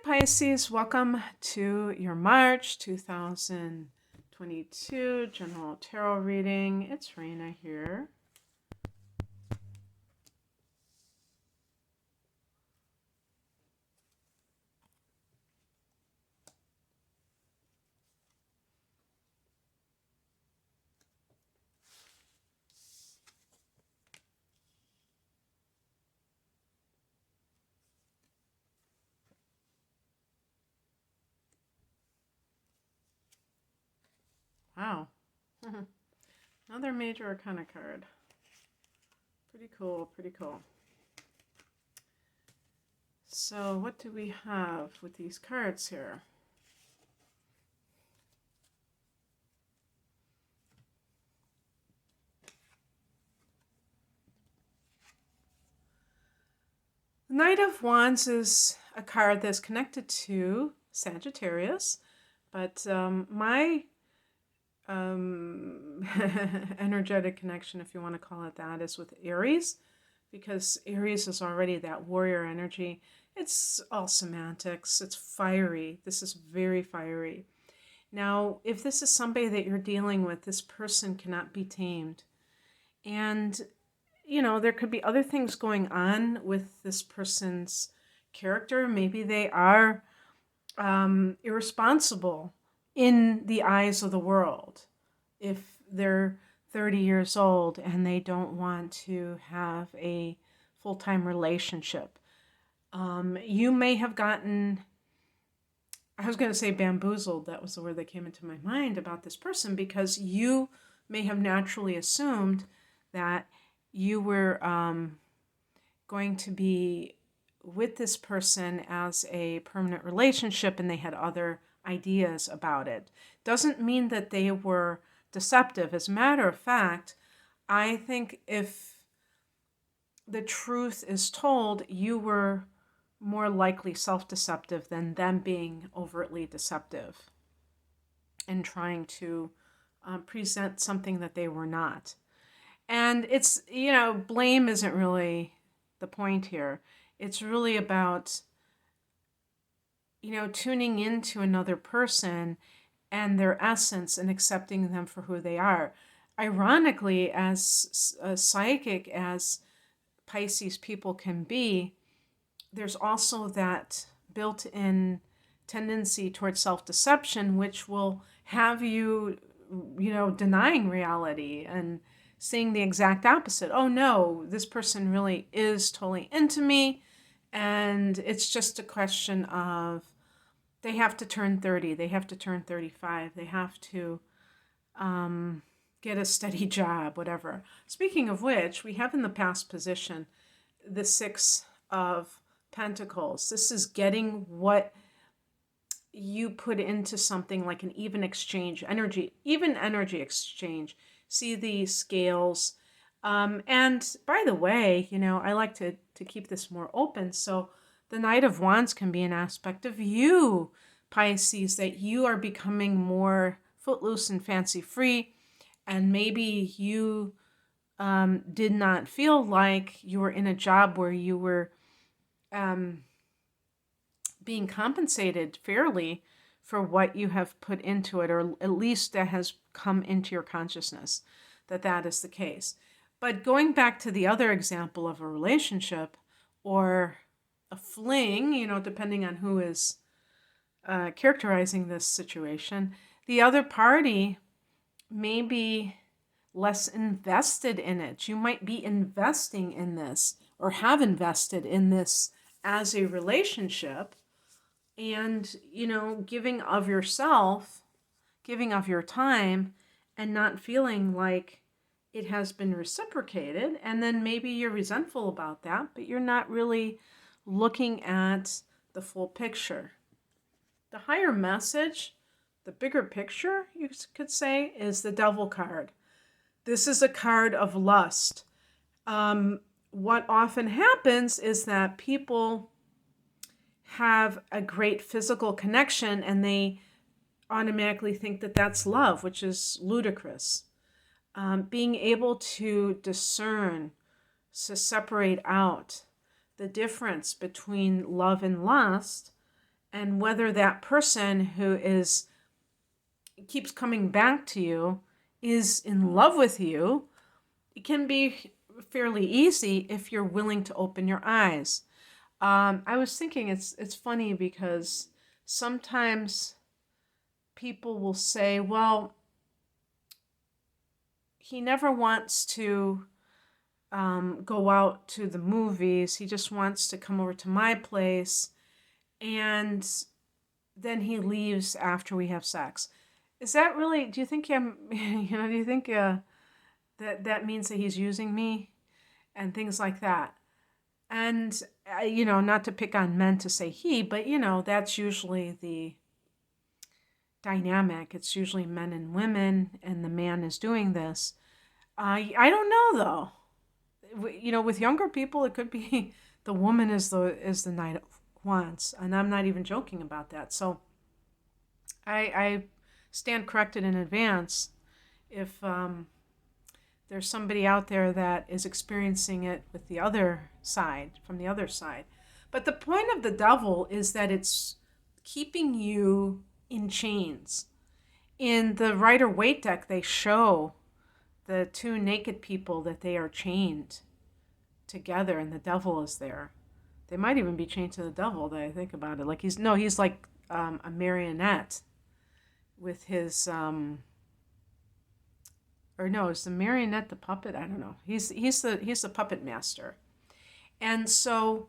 Pisces, welcome to your March 2022 general tarot reading. It's Raina here. Wow. Another major arcana card. Pretty cool, pretty cool. So what do we have with these cards here? The Knight of Wands is a card that's connected to Sagittarius, but my energetic connection, if you want to call it that, is with Aries, because Aries is already that warrior energy. It's all semantics. It's fiery. This is very fiery. Now, if this is somebody that you're dealing with, this person cannot be tamed. And, you know, there could be other things going on with this person's character. Maybe they are irresponsible in the eyes of the world. If they're 30 years old and they don't want to have a full-time relationship, you may have gotten, I was going to say bamboozled, that was the word that came into my mind about this person, because you may have naturally assumed that you were going to be with this person as a permanent relationship and they had other ideas about it. Doesn't mean that they were deceptive. As a matter of fact, I think if the truth is told, you were more likely self-deceptive than them being overtly deceptive and trying to present something that they were not. And it's, you know, blame isn't really the point here. It's really about, you know, tuning into another person and their essence and accepting them for who they are. Ironically, as psychic as Pisces people can be, there's also that built-in tendency towards self-deception, which will have you, you know, denying reality and seeing the exact opposite. Oh no, this person really is totally into me, and it's just a question of they have to turn 30, they have to turn 35, they have to get a steady job, whatever. Speaking of which, we have in the past position the Six of Pentacles. This is getting what you put into something, like an even exchange, even energy exchange. See the scales. And by the way, you know, I like to keep this more open. So the Knight of Wands can be an aspect of you, Pisces, that you are becoming more footloose and fancy-free. And maybe you did not feel like you were in a job where you were being compensated fairly for what you have put into it, or at least that has come into your consciousness that that is the case. But going back to the other example of a relationship or a fling, you know, depending on who is characterizing this situation, the other party may be less invested in it. You might be investing in this or have invested in this as a relationship, and, you know, giving of yourself, giving of your time, and not feeling like it has been reciprocated. And then maybe you're resentful about that, but you're not really looking at the full picture. The higher message, the bigger picture, you could say, is the Devil card. This is a card of lust. What often happens is that people have a great physical connection and they automatically think that that's love, which is ludicrous. Being able to discern, to separate out the difference between love and lust And whether that person who keeps coming back to you is in love with you, it can be fairly easy if you're willing to open your eyes. I was thinking it's funny because sometimes people will say, well, he never wants to go out to the movies. He just wants to come over to my place. And then he leaves after we have sex. Is that really, do you think do you think that means that he's using me and things like that? And, not to pick on men to say he, but, that's usually the dynamic. It's usually men and women, and the man is doing this. I don't know, though. With younger people, it could be the woman is the Knight of Wands, and I'm not even joking about that. So I stand corrected in advance if there's somebody out there that is experiencing it with the other side, from the other side. But the point of the devil is that it's keeping you in chains. In the Rider-Waite deck, they show the two naked people that they are chained together, and the devil is there. They might even be chained to the devil, that I think about it. Like he's like a marionette with his or no, is the marionette the puppet? I don't know. He's the puppet master. And so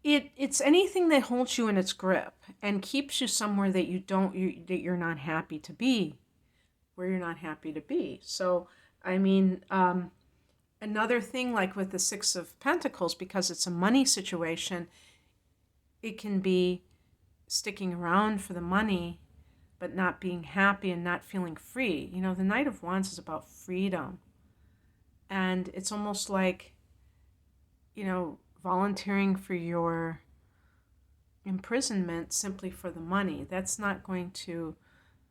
it's anything that holds you in its grip and keeps you somewhere that you're not happy to be, where you're not happy to be. So I mean, another thing, like with the Six of Pentacles, because it's a money situation, it can be sticking around for the money but not being happy and not feeling free. The Knight of Wands is about freedom. And it's almost like, volunteering for your imprisonment simply for the money. That's not going to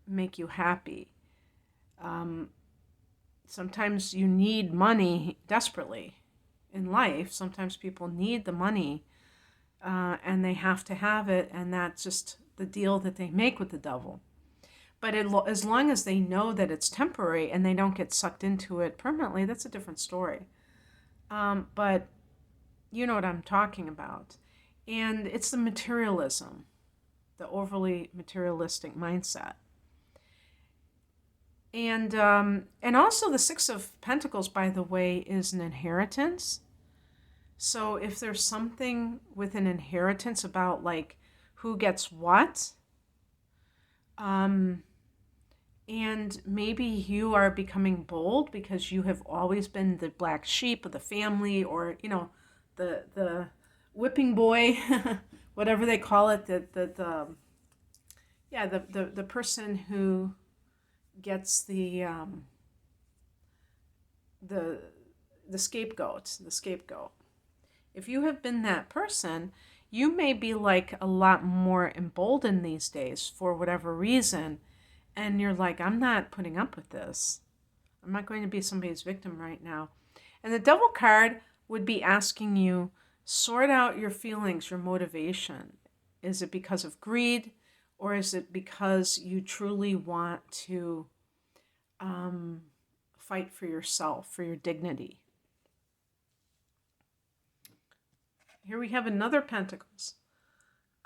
make you happy. Sometimes you need money desperately in life. Sometimes people need the money and they have to have it, and that's just the deal that they make with the devil. But as long as they know that it's temporary and they don't get sucked into it permanently, that's a different story. But you know what I'm talking about. And it's the materialism, the overly materialistic mindset. And also the Six of Pentacles, by the way, is an inheritance. So if there's something with an inheritance about like who gets what, and maybe you are becoming bold because you have always been the black sheep of the family, or the whipping boy, whatever they call it, the person who gets the scapegoat. If you have been that person, you may be like a lot more emboldened these days for whatever reason. And you're like, I'm not putting up with this. I'm not going to be somebody's victim right now. And the Devil card would be asking you, sort out your feelings, your motivation. Is it because of greed, or is it because you truly want to fight for yourself, for your dignity? Here we have another Pentacles.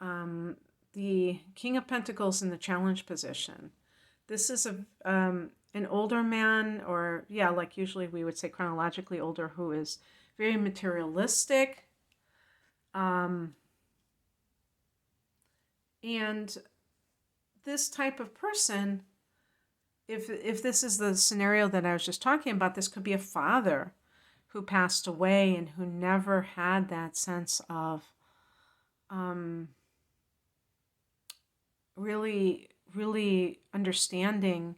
The King of Pentacles in the challenge position. This is an older man, or like usually we would say chronologically older, who is very materialistic. And this type of person, if this is the scenario that I was just talking about, this could be a father who passed away and who never had that sense of really understanding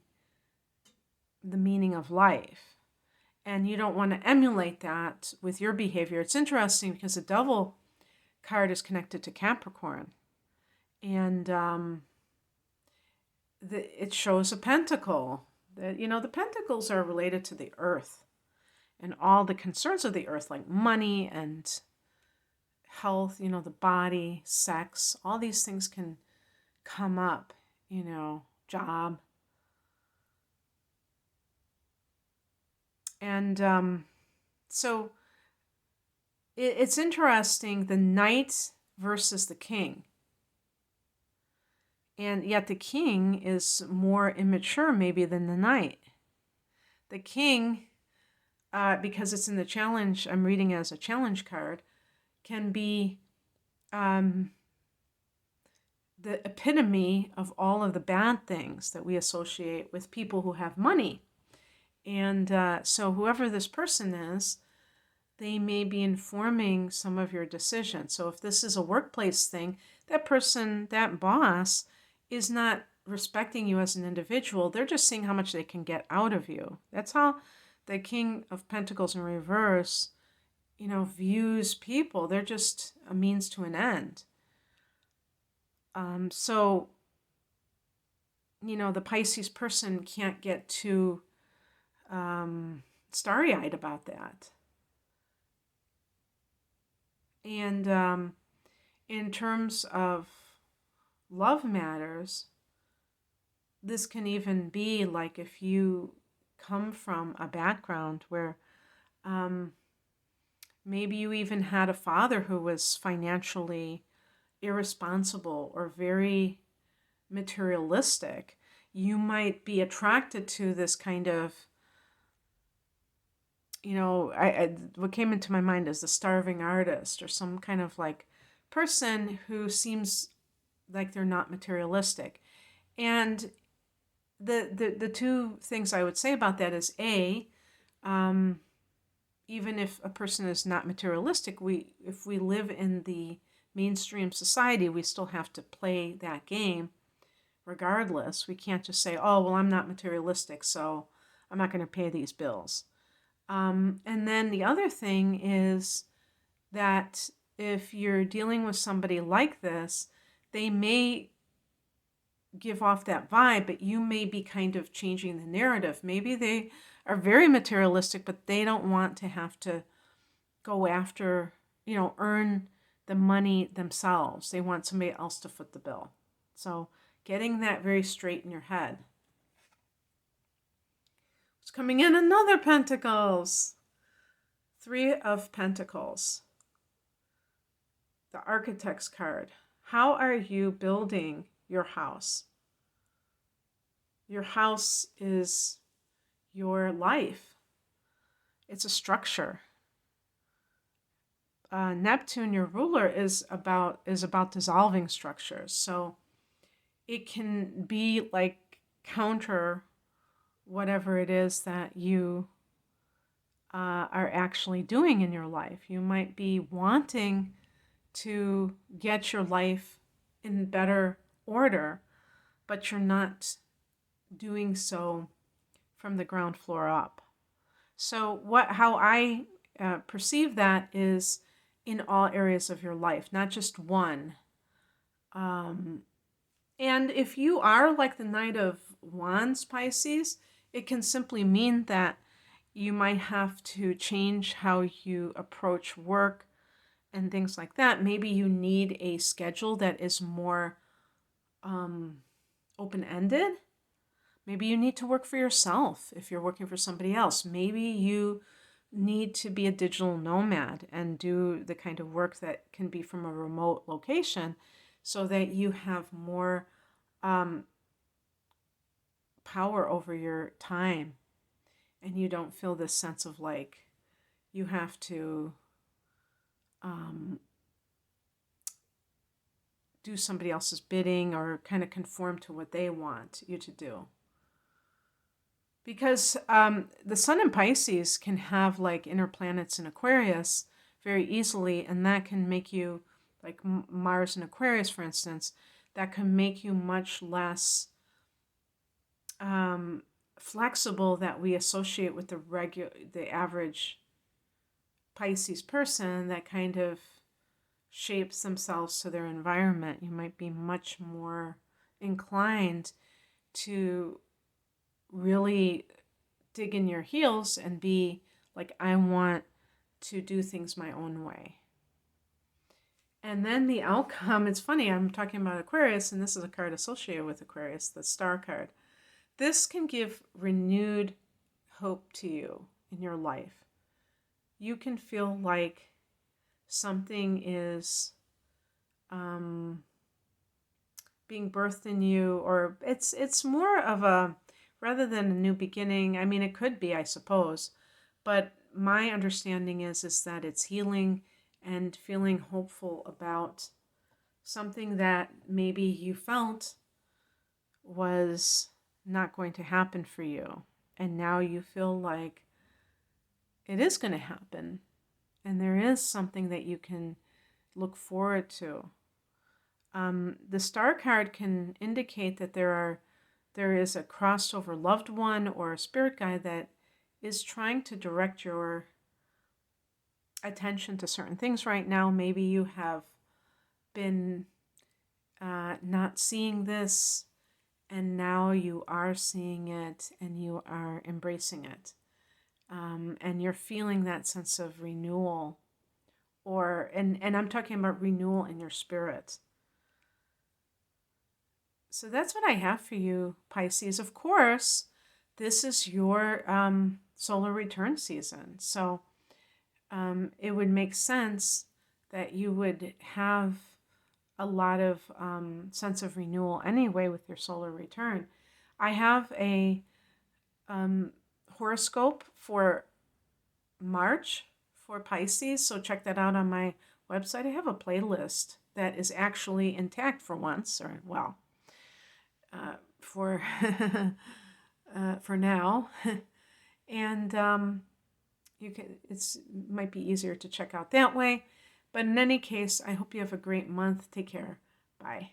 the meaning of life. And you don't want to emulate that with your behavior. It's interesting because the Devil card is connected to Capricorn. And it shows a pentacle. That, the pentacles are related to the earth and all the concerns of the earth, like money and health, the body, sex, all these things can come up, job. And so it's interesting, the knight versus the king. And yet the king is more immature maybe than the knight. The king, because it's in the challenge, I'm reading as a challenge card, can be the epitome of all of the bad things that we associate with people who have money. And so whoever this person is, they may be informing some of your decisions. So if this is a workplace thing, that person, that boss, is not respecting you as an individual. They're just seeing how much they can get out of you. That's how the King of Pentacles in reverse, views people. They're just a means to an end. So, the Pisces person can't get too starry-eyed about that. And in terms of love matters, this can even be like if you come from a background where maybe you even had a father who was financially irresponsible or very materialistic. You might be attracted to this kind of, what came into my mind is the starving artist, or some kind of like person who seems like they're not materialistic. And the two things I would say about that is even if a person is not materialistic, if we live in the mainstream society, we still have to play that game regardless. We can't just say, oh, well, I'm not materialistic, so I'm not going to pay these bills. And then the other thing is that if you're dealing with somebody like this, they may give off that vibe, but you may be kind of changing the narrative. Maybe they are very materialistic, but they don't want to have to go after, earn the money themselves. They want somebody else to foot the bill. So getting that very straight in your head. It's coming in another Pentacles. 3 of Pentacles. The Architect's card. How are you building your house? Your house is your life. It's a structure. Neptune, your ruler, is about dissolving structures. So it can be like counter whatever it is that you are actually doing in your life. You might be wanting to get your life in better order, but you're not doing so from the ground floor up. So how I perceive that is in all areas of your life, not just one. And if you are like the Knight of Wands, Pisces, it can simply mean that you might have to change how you approach work and things like that. Maybe you need a schedule that is more open-ended. Maybe you need to work for yourself if you're working for somebody else. Maybe you need to be a digital nomad and do the kind of work that can be from a remote location so that you have more power over your time and you don't feel this sense of like you have to do somebody else's bidding or kind of conform to what they want you to do. Because the Sun in Pisces can have like inner planets in Aquarius very easily, and that can make you, like Mars in Aquarius, for instance, that can make you much less flexible that we associate with the average Pisces person that kind of shapes themselves to their environment. You might be much more inclined to really dig in your heels and be like, I want to do things my own way. And then the outcome, it's funny, I'm talking about Aquarius, and this is a card associated with Aquarius, the Star card. This can give renewed hope to you in your life. You can feel like something is being birthed in you, or it's more of a, rather than a new beginning. I mean, it could be, I suppose, but my understanding is that it's healing and feeling hopeful about something that maybe you felt was not going to happen for you, and now you feel like it is going to happen, and there is something that you can look forward to. The Star card can indicate that there is a crossed over loved one or a spirit guide that is trying to direct your attention to certain things right now. Maybe you have been not seeing this, and now you are seeing it and you are embracing it. And you're feeling that sense of renewal, and I'm talking about renewal in your spirit. So that's what I have for you, Pisces. Of course, this is your solar return season. So it would make sense that you would have a lot of sense of renewal anyway with your solar return. I have a horoscope for March for Pisces, so check that out on my website. I have a playlist that is actually intact for once, or well, for for now, and it might be easier to check out that way. But in any case, I hope you have a great month. Take care. Bye.